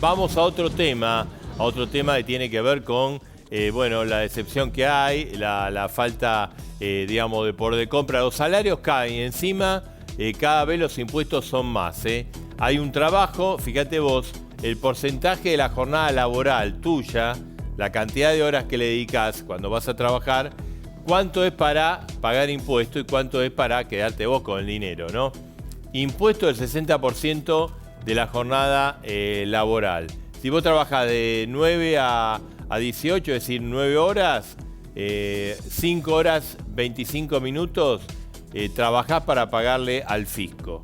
vamos a otro tema que tiene que ver con, bueno, la decepción que hay, la falta, digamos, de poder de compra. Los salarios caen y encima cada vez los impuestos son más. Hay un trabajo, fíjate vos, el porcentaje de la jornada laboral tuya, la cantidad de horas que le dedicas cuando vas a trabajar, cuánto es para pagar impuestos y cuánto es para quedarte vos con el dinero, ¿no? Impuesto del 60% de la jornada laboral. Si vos trabajás de 9 a 18, es decir, 9 horas, 5 horas, 25 minutos, trabajás para pagarle al fisco.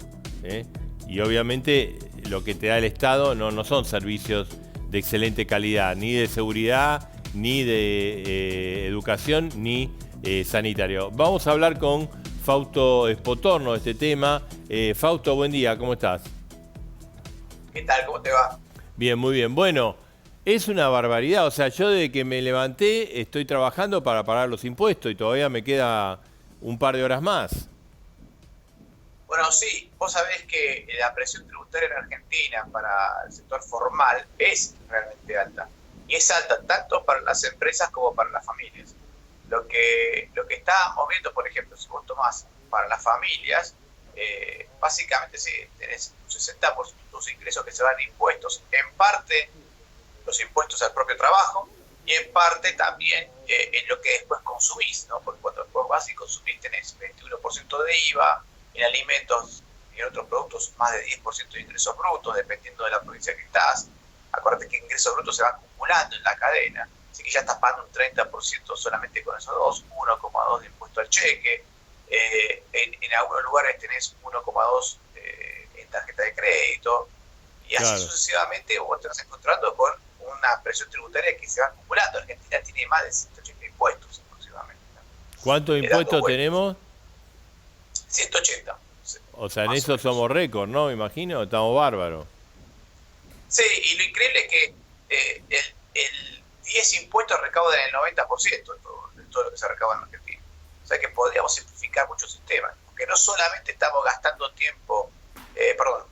Y obviamente lo que te da el Estado no son servicios de excelente calidad, ni de seguridad, ni de educación, ni sanitario. Vamos a hablar con Fausto Espotorno de este tema. Fausto, buen día, ¿cómo estás? ¿Qué tal? ¿Cómo te va? Bien, muy bien. Bueno, es una barbaridad. O sea, yo desde que me levanté estoy trabajando para pagar los impuestos y todavía me queda un par de horas más. Bueno, sí, vos sabés que la presión tributaria en Argentina para el sector formal es realmente alta. Y es alta tanto para las empresas como para las familias. Lo que estábamos viendo, por ejemplo, si vos tomás para las familias, básicamente sí, tenés un 60% de tus ingresos que se van a impuestos. En parte, los impuestos al propio trabajo y en parte también en lo que después consumís, ¿no? Porque cuando después vas y consumís tenés 21% de IVA, en alimentos y en otros productos más de 10% de ingresos brutos, dependiendo de la provincia que estás. Acuérdate que ingresos brutos se van acumulando en la cadena, así que ya estás pagando un 30% solamente con esos dos, 1,2 de impuesto al cheque. En algunos lugares tenés 1,2 en tarjeta de crédito, y así Claro. sucesivamente vos te vas encontrando con una presión tributaria que se va acumulando. Argentina tiene más de 180 impuestos aproximadamente, ¿no? ¿Cuántos impuestos tenemos? 180. O sea, en Más o eso menos. somos récord, ¿no? Me imagino, estamos bárbaros. Sí, y lo increíble es que el 10 impuestos recaudan el 90% de todo lo que se recauda en Argentina. O sea que podríamos simplificar muchos sistemas, porque no solamente estamos gastando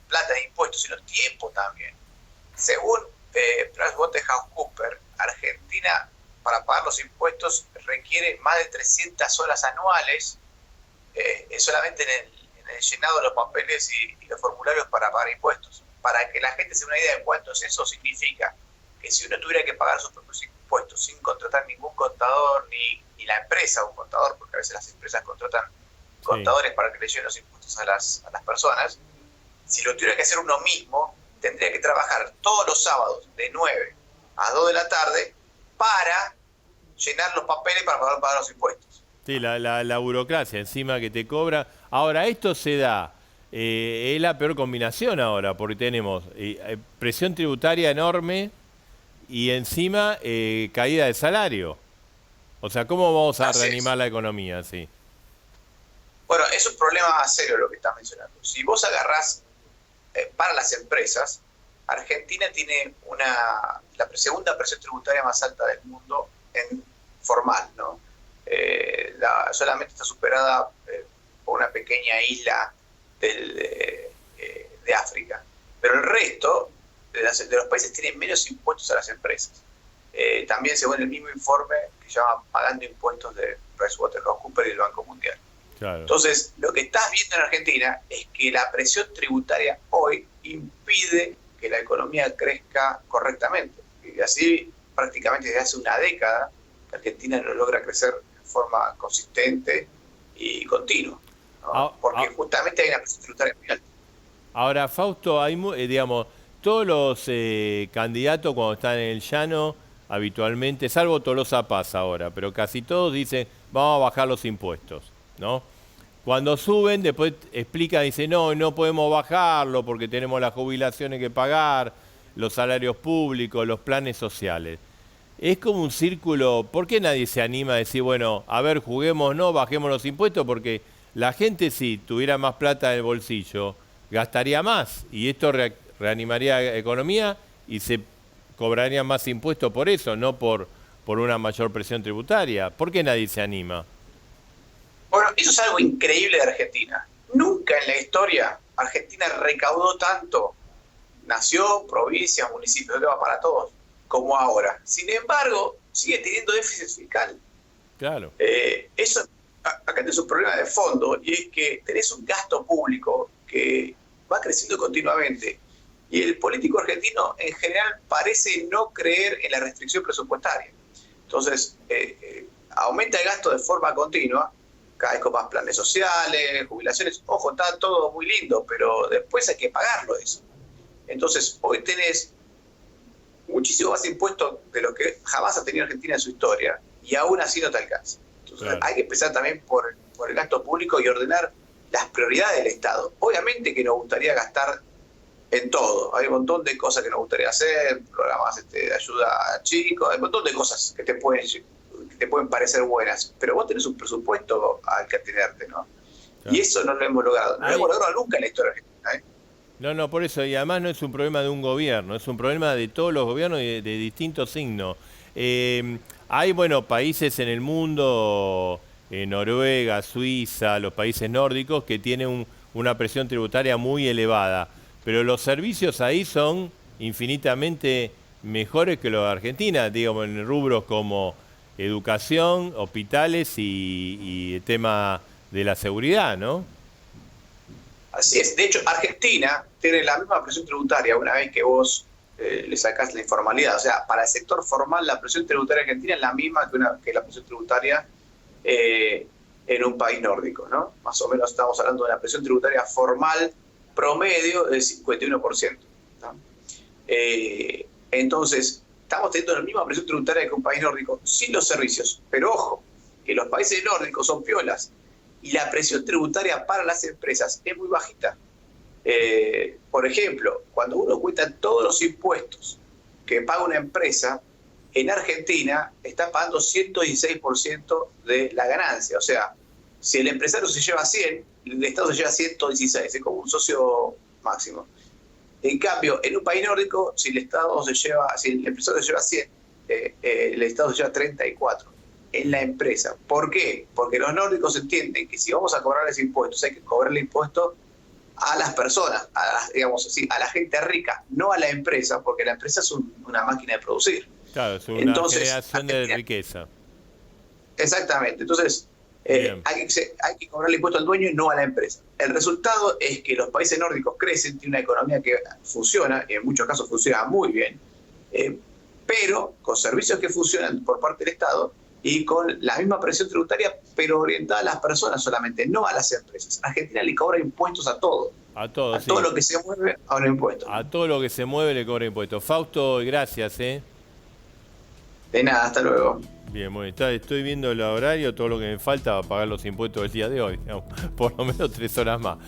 plata de impuestos, sino tiempo también. Según PricewaterhouseCoopers, Argentina, para pagar los impuestos, requiere más de 300 horas anuales solamente en el llenado de los papeles y los formularios para pagar impuestos. Para que la gente se dé una idea de cuánto es eso, significa que si uno tuviera que pagar sus propios impuestos sin contratar ningún contador, ni la empresa un contador, porque a veces las empresas contratan contadores para que le lleven los impuestos a las personas, si lo tuviera que hacer uno mismo, tendría que trabajar todos los sábados de 9 a 2 de la tarde para llenar los papeles para poder pagar los impuestos. Sí, la burocracia encima que te cobra. Ahora, esto se da, es la peor combinación ahora, porque tenemos presión tributaria enorme y encima caída de salario. O sea, ¿cómo vamos a Así reanimar es. la economía así? Bueno, es un problema serio lo que estás mencionando. Si vos agarrás para las empresas, Argentina tiene la segunda presión tributaria más alta del mundo en formal, ¿no? Solamente está superada por una pequeña isla de África. Pero el resto de los países tienen menos impuestos a las empresas. También según el mismo informe que se llama Pagando Impuestos de PricewaterhouseCoopers y el Banco Mundial. Claro. Entonces, lo que estás viendo en Argentina es que la presión tributaria hoy impide que la economía crezca correctamente. Y así, prácticamente desde hace una década, Argentina no logra crecer de forma consistente y continua, ¿no? Porque justamente hay una presión tributaria muy alta. Ahora, Fausto, hay, digamos, todos los candidatos cuando están en el llano, habitualmente, salvo Tolosa Paz ahora, pero casi todos dicen, vamos a bajar los impuestos, ¿no? Cuando suben, después explican, dicen, no podemos bajarlo porque tenemos las jubilaciones que pagar, los salarios públicos, los planes sociales. Es como un círculo. ¿Por qué nadie se anima a decir, bueno, a ver, juguemos, no, bajemos los impuestos? Porque la gente, si tuviera más plata en el bolsillo, gastaría más y esto reanimaría la economía y se cobrarían más impuestos por eso, no por una mayor presión tributaria. ¿Por qué nadie se anima? Bueno, eso es algo increíble de Argentina. Nunca en la historia Argentina recaudó tanto nación, provincia, municipio, que va para todos, como ahora. Sin embargo, sigue teniendo déficit fiscal. Claro. Eso, acá tenés un problema de fondo, y es que tenés un gasto público que va creciendo continuamente. Y el político argentino en general parece no creer en la restricción presupuestaria. Entonces, aumenta el gasto de forma continua, cada vez con más planes sociales, jubilaciones. Ojo, está todo muy lindo, pero después hay que pagarlo eso. Entonces, hoy tenés muchísimo más impuestos de lo que jamás ha tenido Argentina en su historia, y aún así no te alcanza. Entonces, claro, hay que empezar también por el gasto público y ordenar las prioridades del Estado. Obviamente que nos gustaría gastar en todo. Hay un montón de cosas que nos gustaría hacer, programas de ayuda a chicos, hay un montón de cosas que te pueden parecer buenas, pero vos tenés un presupuesto al que atenerte, ¿no? Claro. Y eso no lo hemos logrado. No lo hemos logrado nunca en la historia argentina, ¿eh? No, por eso, y además no es un problema de un gobierno, es un problema de todos los gobiernos de distintos signos. Hay, bueno, países en el mundo, Noruega, Suiza, los países nórdicos, que tienen una presión tributaria muy elevada, pero los servicios ahí son infinitamente mejores que los de Argentina, digamos, en rubros como educación, hospitales y el tema de la seguridad, ¿no? Así es. De hecho, Argentina tiene la misma presión tributaria una vez que vos le sacás la informalidad. O sea, para el sector formal, la presión tributaria argentina es la misma que la presión tributaria en un país nórdico, ¿no? Más o menos estamos hablando de una presión tributaria formal promedio del 51%, ¿no? Entonces, estamos teniendo la misma presión tributaria que un país nórdico sin los servicios. Pero ojo, que los países nórdicos son piolas y la presión tributaria para las empresas es muy bajita. Por ejemplo, cuando uno cuenta todos los impuestos que paga una empresa, en Argentina está pagando 116% de la ganancia. O sea, si el empresario se lleva 100, el Estado se lleva 116, es como un socio máximo. En cambio, en un país nórdico, si el empresario se lleva 100, el Estado se lleva 34 en la empresa. ¿Por qué? Porque los nórdicos entienden que si vamos a cobrarles impuestos, hay que cobrarle impuestos a las personas, digamos así, a la gente rica, no a la empresa, porque la empresa es una máquina de producir. Claro, es una generación de riqueza. Exactamente. Entonces, hay que cobrarle impuesto al dueño y no a la empresa. El resultado es que los países nórdicos crecen, tienen una economía que funciona, y en muchos casos funciona muy bien, pero con servicios que funcionan por parte del Estado y con la misma presión tributaria, pero orientada a las personas solamente, no a las empresas. Argentina le cobra impuestos a todo. A todo, a todo lo que se mueve, a un impuesto. A todo lo que se mueve le cobra impuestos. Fausto, gracias, De nada, hasta luego. Bien, bueno, estoy viendo el horario, todo lo que me falta para pagar los impuestos del día de hoy, digamos, por lo menos 3 horas más.